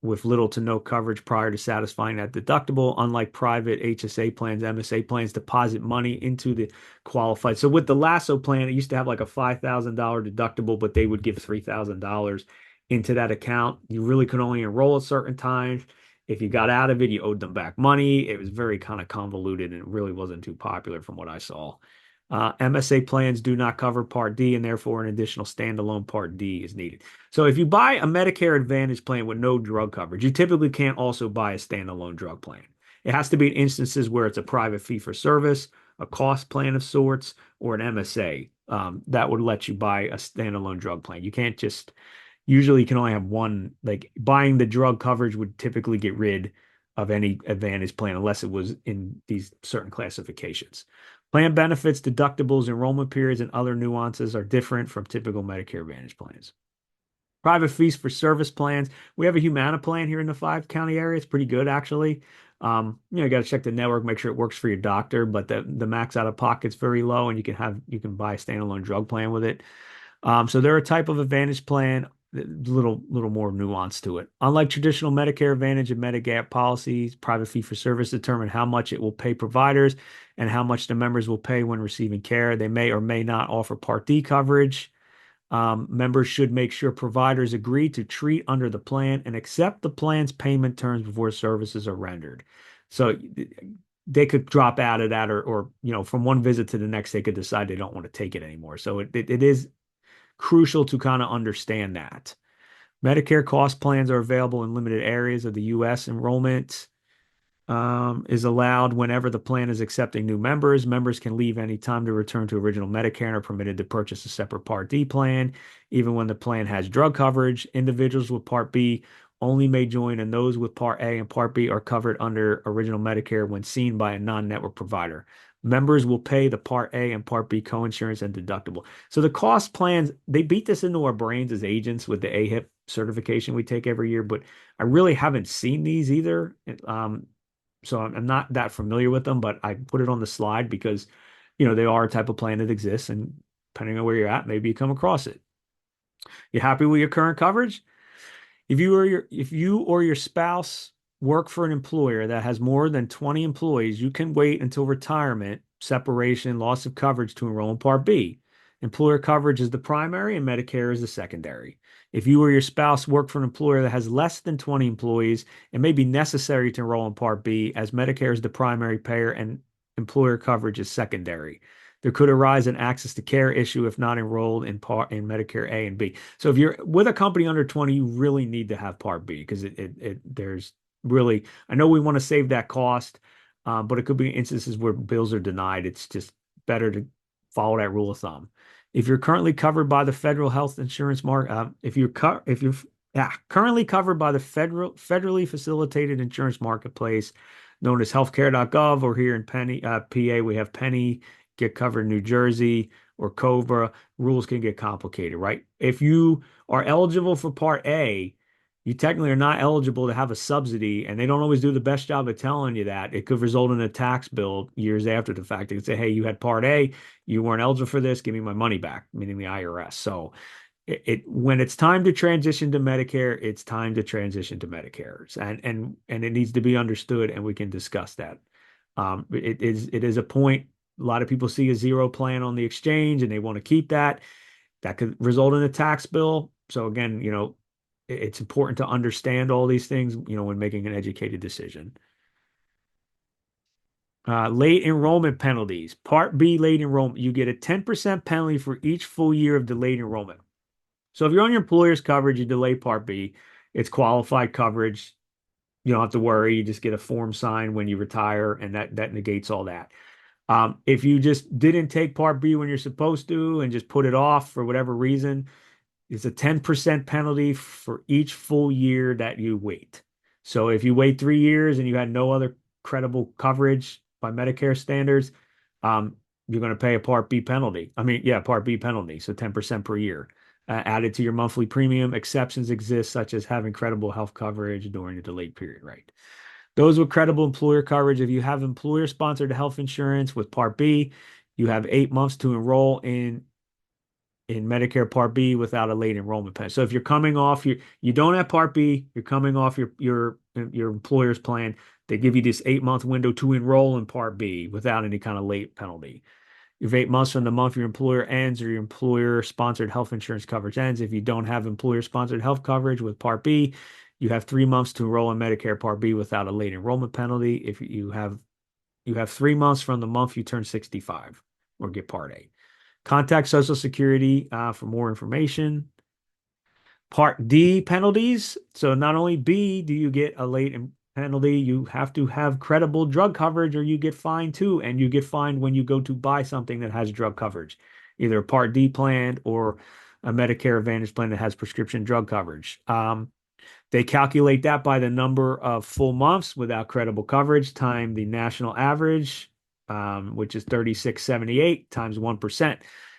with little to no coverage prior to satisfying that deductible. Unlike private HSA plans, MSA plans deposit money into the qualified. So with the Lasso plan, it used to have like a $5,000 deductible, but they would give $3,000 into that account. You really could only enroll at certain times. If you got out of it, you owed them back money. It was very kind of convoluted and it really wasn't too popular from what I saw. MSA plans do not cover Part D, and therefore an additional standalone Part D is needed. So if you buy a Medicare Advantage plan with no drug coverage, you typically can't also buy a standalone drug plan. It has to be in instances where it's a private fee for service, a cost plan of sorts, or an MSA that would let you buy a standalone drug plan. You can't just, usually you can only have one, like buying the drug coverage would typically get rid of any Advantage plan unless it was in these certain classifications. Plan benefits, deductibles, enrollment periods, and other nuances are different from typical Medicare Advantage plans. Private fees for service plans. We have a Humana plan here in the five county area. It's pretty good, actually. You got to check the network, make sure it works for your doctor, but the max out of pocket's very low, and you can buy a standalone drug plan with it. So they're a type of Advantage plan, little more nuance to it. Unlike traditional Medicare Advantage and Medigap policies, private fee for service determine how much it will pay providers and how much the members will pay when receiving care. They may or may not offer Part D coverage. Members should make sure providers agree to treat under the plan and accept the plan's payment terms before services are rendered. So they could drop out of that or from one visit to the next, they could decide they don't want to take it anymore. So it is crucial to kind of understand that. Medicare cost plans are available in limited areas of the U.S. Enrollment is allowed whenever the plan is accepting new members. Members can leave any time to return to original Medicare and are permitted to purchase a separate Part D plan, even when the plan has drug coverage. Individuals with Part B only may join, and those with Part A and Part B are covered under original Medicare when seen by a non-network provider. Members will pay the Part A and Part B coinsurance and deductible. So the cost plans, they beat this into our brains as agents with the AHIP certification we take every year, but I really haven't seen these either. So I'm not that familiar with them, but I put it on the slide because, they are a type of plan that exists, and depending on where you're at, maybe you come across it. You happy with your current coverage? If you or your spouse work for an employer that has more than 20 employees, you can wait until retirement, separation, loss of coverage to enroll in Part B. Employer coverage is the primary and Medicare is the secondary. If you or your spouse work for an employer that has less than 20 employees, it may be necessary to enroll in Part B as Medicare is the primary payer and employer coverage is secondary. There could arise an access to care issue if not enrolled in Medicare A and B. So if you're with a company under 20, you really need to have Part B because there's really, I know we want to save that cost, but it could be instances where bills are denied. It's just better to follow that rule of thumb. If you're currently covered by the federal health insurance if you're currently covered by the federally facilitated insurance marketplace known as healthcare.gov, or here in PA, we have Penny, Get Covered in New Jersey, or Cobra. Rules can get complicated, right? If you are eligible for Part A, you technically are not eligible to have a subsidy, and they don't always do the best job of telling you that. It could result in a tax bill years after the fact. They could say, hey, you had Part A, you weren't eligible for this, give me my money back, meaning the IRS. So when it's time to transition to Medicare, it's time to transition to Medicare, and it needs to be understood, and we can discuss that. It is a point. A lot of people see a zero plan on the exchange, and they want to keep that. That could result in a tax bill. So again, it's important to understand all these things, when making an educated decision. Late enrollment penalties. Part B late enrollment. You get a 10% penalty for each full year of delayed enrollment. So if you're on your employer's coverage, you delay Part B, it's qualified coverage. You don't have to worry. You just get a form signed when you retire, and that negates all that. If you just didn't take Part B when you're supposed to and just put it off for whatever reason, it's a 10% penalty for each full year that you wait. So if you wait 3 years and you had no other credible coverage by Medicare standards, you're going to pay a Part B penalty. I mean, yeah, Part B penalty. So 10% per year. Added to your monthly premium. Exceptions exist, such as having credible health coverage during a delayed period, right? Those with credible employer coverage, if you have employer-sponsored health insurance with Part B, you have 8 months to enroll in Medicare Part B without a late enrollment penalty. So if you're coming off you don't have Part B, you're coming off your employer's plan, they give you this 8 month window to enroll in Part B without any kind of late penalty. You have 8 months from the month your employer ends or your employer-sponsored health insurance coverage ends. If you don't have employer-sponsored health coverage with Part B, you have 3 months to enroll in Medicare Part B without a late enrollment penalty. If you have 3 months from the month you turn 65 or get Part A. Contact Social Security for more information. Part D penalties. So not only B do you get a late penalty, you have to have credible drug coverage or you get fined too. And you get fined when you go to buy something that has drug coverage, either a Part D plan or a Medicare Advantage plan that has prescription drug coverage. They calculate that by the number of full months without credible coverage time the national average, which is 3678 times 1%.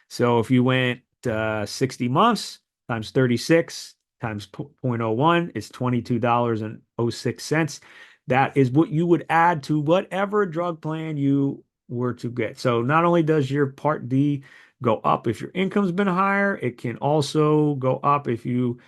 So if you went 60 months times 36 times 0.01 is $22.06. That is what you would add to whatever drug plan you were to get. So not only does your Part D go up if your income's been higher, it can also go up if you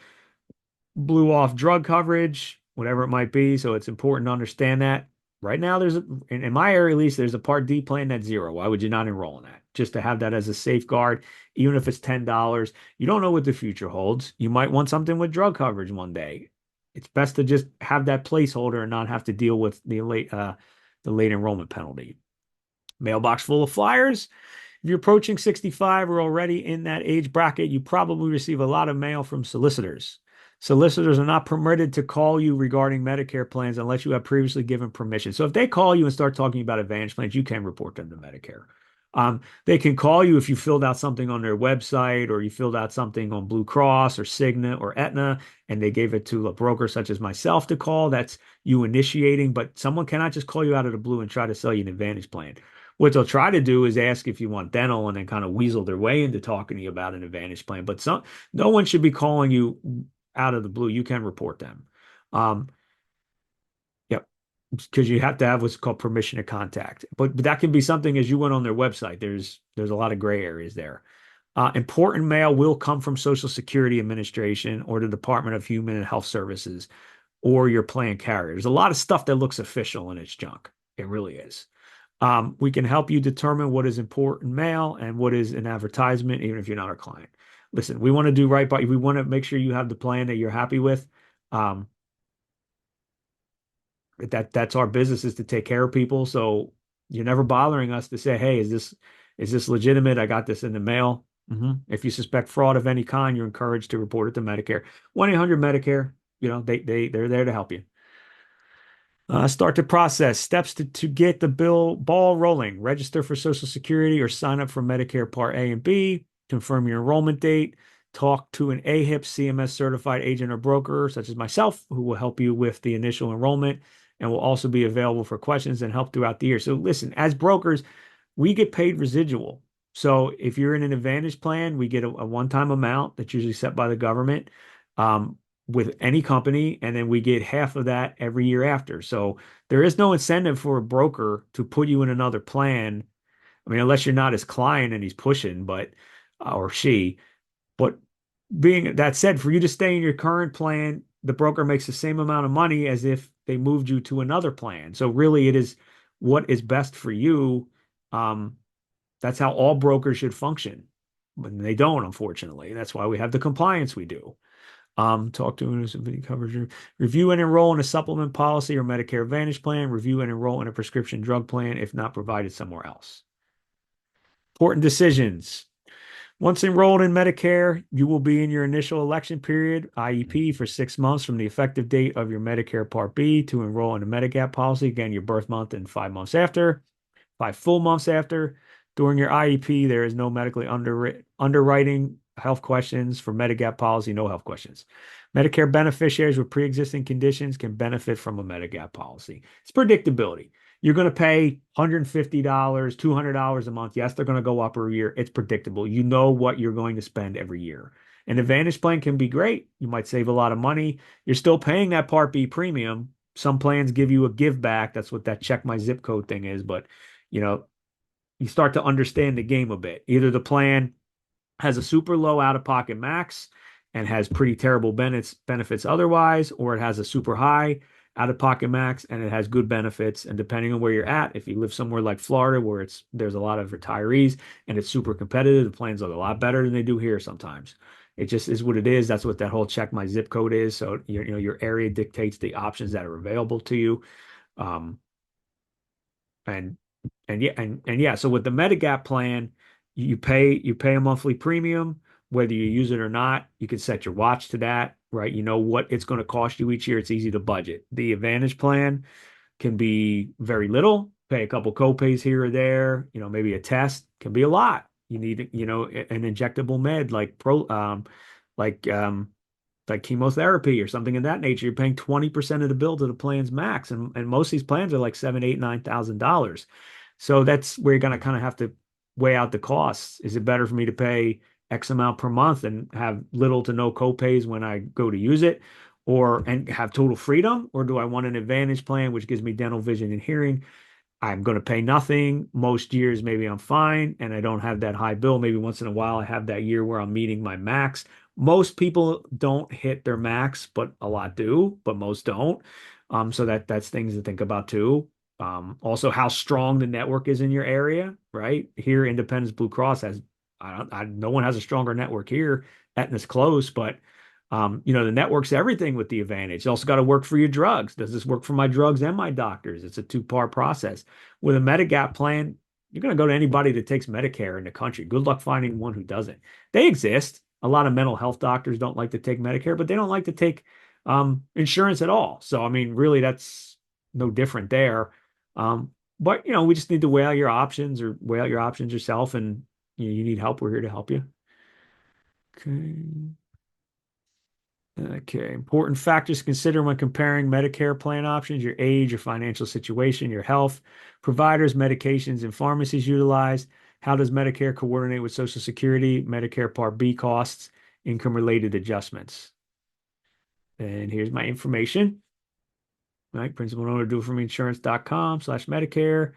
blew off drug coverage, whatever it might be. So it's important to understand that. Right now, in my area at least, there's a Part D plan that's zero. Why would you not enroll in that? Just to have that as a safeguard, even if it's $10. You don't know what the future holds. You might want something with drug coverage one day. It's best to just have that placeholder and not have to deal with the late enrollment penalty. Mailbox full of flyers. If you're approaching 65 or already in that age bracket, you probably receive a lot of mail from solicitors. Solicitors are not permitted to call you regarding Medicare plans unless you have previously given permission. So if they call you and start talking about Advantage plans, you can report them to Medicare. They can call you if you filled out something on their website or you filled out something on Blue Cross or Cigna or Aetna, and they gave it to a broker such as myself to call. That's you initiating, but someone cannot just call you out of the blue and try to sell you an Advantage plan. What they'll try to do is ask if you want dental and then kind of weasel their way into talking to you about an Advantage plan. But no one should be calling you out of the blue. You can report them. Yep. Because you have to have what's called permission to contact. But that can be something as you went on their website. There's a lot of gray areas there. Important mail will come from Social Security Administration or the Department of Human and Health Services or your plan carrier. There's a lot of stuff that looks official and it's junk. It really is. We can help you determine what is important mail and what is an advertisement, even if you're not our client. Listen, we want to do right by you. We want to make sure you have the plan that you're happy with. That's our business, is to take care of people. So you're never bothering us to say, hey, is this Is this legitimate? I got this in the mail. If you suspect fraud of any kind, you're encouraged to report it to Medicare. 1-800 Medicare, they're there to help you. Start the process. Steps to get the ball rolling. Register for Social Security or sign up for Medicare Part A and B. Confirm your enrollment date. Talk to an AHIP CMS certified agent or broker, such as myself, who will help you with the initial enrollment and will also be available for questions and help throughout the year. So listen, as brokers, we get paid residual. So if you're in an Advantage plan, we get a one-time amount that's usually set by the government. With any company, and then we get half of that every year after. So there is no incentive for a broker to put you in another plan. I mean, unless you're not his client and he's pushing, but or she. But being that said, for you to stay in your current plan, the broker makes the same amount of money as if they moved you to another plan. So really, it is what is best for you. Um, that's how all brokers should function. But they don't, unfortunately. That's why we have the compliance we do. Talk to us if any coverage. Review and enroll in a supplement policy or Medicare Advantage plan. Review and enroll in a prescription drug plan if not provided somewhere else. Important decisions. Once enrolled in Medicare, you will be in your initial election period, IEP, for 6 months from the effective date of your Medicare Part B to enroll in a Medigap policy. Again, your birth month and 5 months after. 5 full months after. During your IEP, there is no medically underwriting health questions. For Medigap policy, no health questions. Medicare beneficiaries with pre-existing conditions can benefit from a Medigap policy. It's predictability. You're going to pay $150, $200 a month. Yes, they're going to go up every year. It's predictable. You know what you're going to spend every year. An Advantage plan can be great. You might save a lot of money. You're still paying that Part B premium. Some plans give you a give back. That's what that check my zip code thing is. But you know, you start to understand the game a bit. Either the plan has a super low out-of-pocket max and has pretty terrible benefits otherwise, or it has a super high out-of-pocket max and it has good benefits. And depending on where you're at, if you live somewhere like Florida where there's a lot of retirees and it's super competitive, the plans look a lot better than they do here sometimes. It just is what it is. That's what that whole check my zip code is. So your area dictates the options that are available to you. Um, and yeah, so with the Medigap plan, you pay a monthly premium, whether you use it or not. You can set your watch to that, right? You know what it's going to cost you each year. It's easy to budget. The Advantage plan can be very little, pay a couple copays here or there, maybe a test can be a lot. You need, an injectable med like like chemotherapy or something of that nature. You're paying 20% of the bill to the plan's max. And most of these plans are like $7, $8, $9,000. So that's where you're going to kind of have to weigh out the costs. Is it better for me to pay X amount per month and have little to no copays when I go to use it, and have total freedom? Or do I want an Advantage plan, which gives me dental, vision, and hearing? I'm going to pay nothing. Most years, maybe I'm fine and I don't have that high bill. Maybe once in a while, I have that year where I'm meeting my max. Most people don't hit their max, but a lot do, but most don't. So that's things to think about too. Also, how strong the network is in your area, right? Here, Independence Blue Cross has, no one has a stronger network here. Aetna's close, but the network's everything with the Advantage. It's also got to work for your drugs. Does this work for my drugs and my doctors? It's a two-part process. With a Medigap plan, you're going to go to anybody that takes Medicare in the country. Good luck finding one who doesn't. They exist. A lot of mental health doctors don't like to take Medicare, but they don't like to take insurance at all. So, I mean, really, that's no different there. But we just need to weigh out your options yourself, and you need help. We're here to help you. Okay. Okay, important factors to consider when comparing Medicare plan options: your age, your financial situation, your health, providers, medications, and pharmacies utilized. How does Medicare coordinate with Social Security, Medicare Part B costs, income-related adjustments? And here's my information. Right, principal owner, doitformeinsurance.com/Medicare.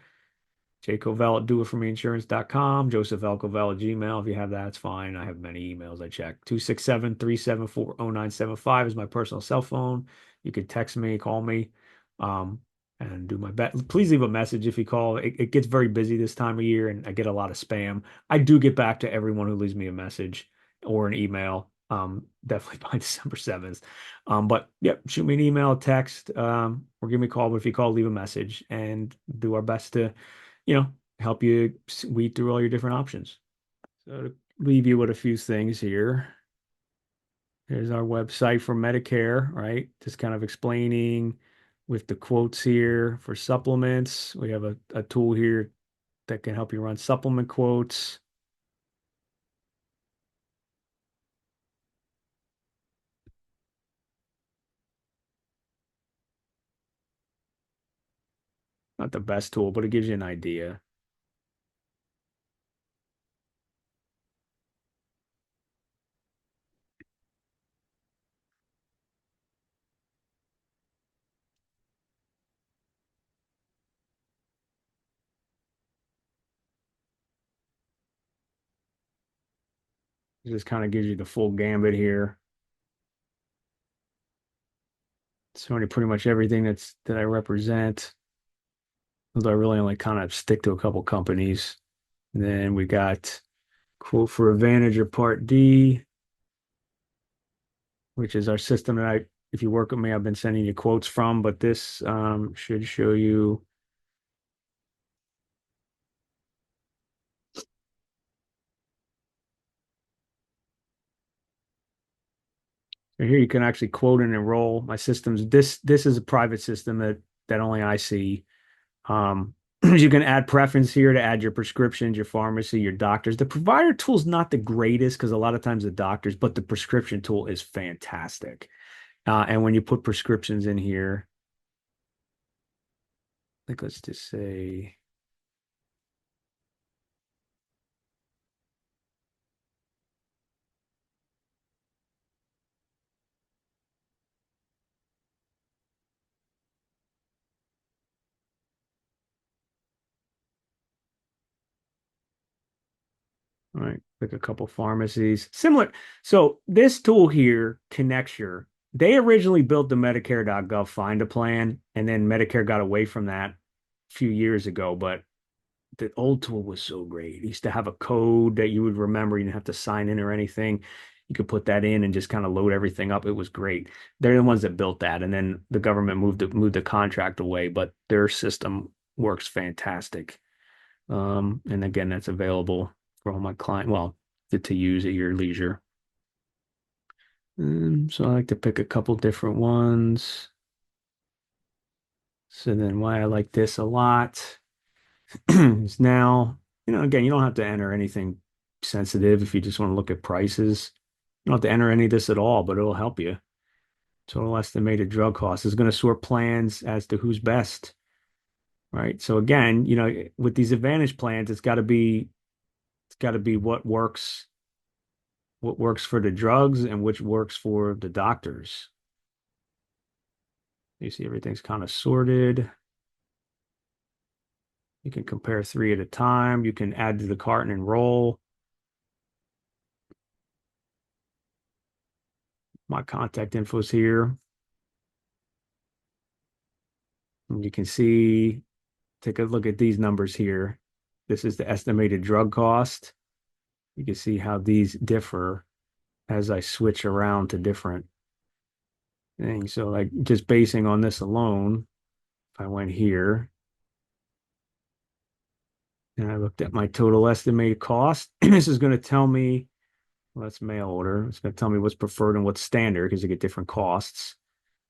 J. Covell at doitformeinsurance.com. Joseph L. Covell at Gmail. If you have that, it's fine. I have many emails I check. 267-374-0975 is my personal cell phone. You can text me, call me, and do my best. Please leave a message if you call. It gets very busy this time of year, and I get a lot of spam. I do get back to everyone who leaves me a message or an email, definitely by December 7th. But yep, shoot me an email, text, or give me a call. But if you call, leave a message and do our best to help you weed through all your different options. So to leave you with a few things here. Here's our website for Medicare, right? Just kind of explaining with the quotes here for supplements. We have a tool here that can help you run supplement quotes. Not the best tool, but it gives you an idea. It just kind of gives you the full gambit here. It's already pretty much everything that I represent. Although I really only kind of stick to a couple companies. And then we got quote for Advantage or Part D, which is our system that if you work with me, I've been sending you quotes from, but this should show you. So here you can actually quote and enroll. My systems. This is a private system that only I see. Um, you can add preference here to add your prescriptions, your pharmacy, your doctors. The provider tool is not the greatest because a lot of times the doctors, but the prescription tool is fantastic. And when you put prescriptions in here, like let's just say, all right, pick a couple pharmacies. Similar. So this tool here connects your. They originally built the Medicare.gov find a plan, and then Medicare got away from that a few years ago. But the old tool was so great. It used to have a code that you would remember. You didn't have to sign in or anything. You could put that in and just kind of load everything up. It was great. They're the ones that built that, and then the government moved the contract away. But their system works fantastic. And again, that's available for all my client. Well, to use at your leisure. So I like to pick a couple different ones. So then why I like this a lot is now, again, you don't have to enter anything sensitive if you just want to look at prices. You don't have to enter any of this at all, but it'll help you. Total estimated drug cost is going to sort plans as to who's best, right? So again, with these advantage plans, it's got to be what works for the drugs and which works for the doctors. You see everything's kind of sorted. You can compare three at a time. You can add to the cart and enroll. My contact info's here. And you can see, take a look at these numbers here. This is the estimated drug cost. You can see how these differ as I switch around to different things. So like just basing on this alone, if I went here and I looked at my total estimated cost, this is going to tell me, well, that's mail order. It's going to tell me what's preferred and what's standard because you get different costs.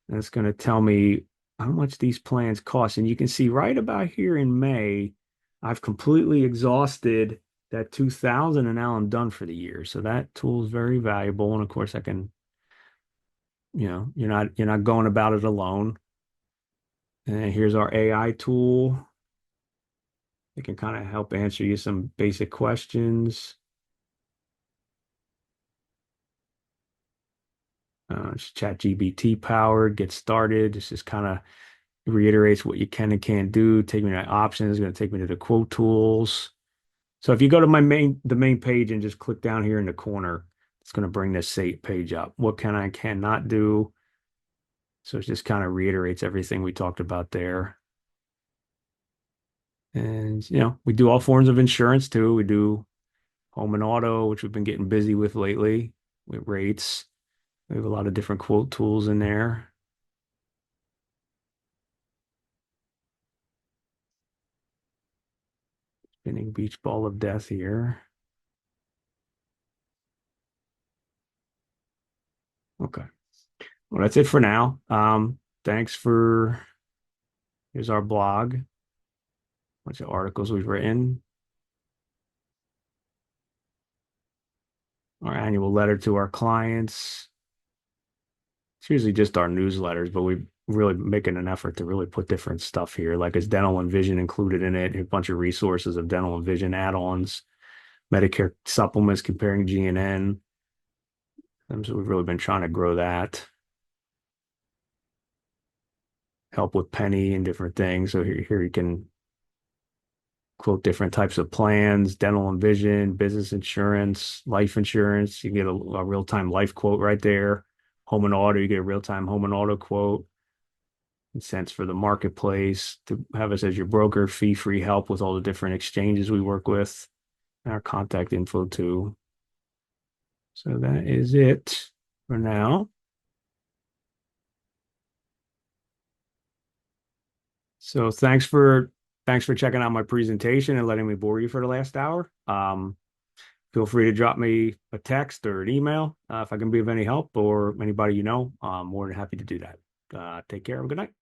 And it's going to tell me how much these plans cost. And you can see right about here in May, I've completely exhausted that 2000 and now I'm done for the year. So that tool is very valuable. And of course I can, you're not going about it alone. And here's our AI tool. It can kind of help answer you some basic questions. It's ChatGPT powered, get started. This just kind of reiterates what you can and can't do. Take me to options, it's going to take me to the quote tools. So if you go to the main page and just click down here in the corner, it's going to bring this page up. What can I cannot do? So it just kind of reiterates everything we talked about there. And, we do all forms of insurance too. We do home and auto, which we've been getting busy with lately with rates. We have a lot of different quote tools in there. Spinning beach ball of death here. Okay. Well, that's it for now. Thanks for here's our blog, bunch of articles we've written, our annual letter to our clients. It's usually just our newsletters, but we're really making an effort to really put different stuff here, like is dental and vision included in it, a bunch of resources of dental and vision add-ons, Medicare supplements comparing G and N. So we've really been trying to grow that, help with Penny and different things. So here you can quote different types of plans, dental and vision, business insurance, life insurance. You get a real-time life quote right there. Home and auto, you get a real-time home and auto quote. Cents for the marketplace to have us as your broker, fee-free help with all the different exchanges we work with, and our contact info too. So that is it for now. So thanks for checking out my presentation and letting me bore you for the last hour. Feel free to drop me a text or an email if I can be of any help or anybody you know. I'm more than happy to do that. Take care. Have a good night.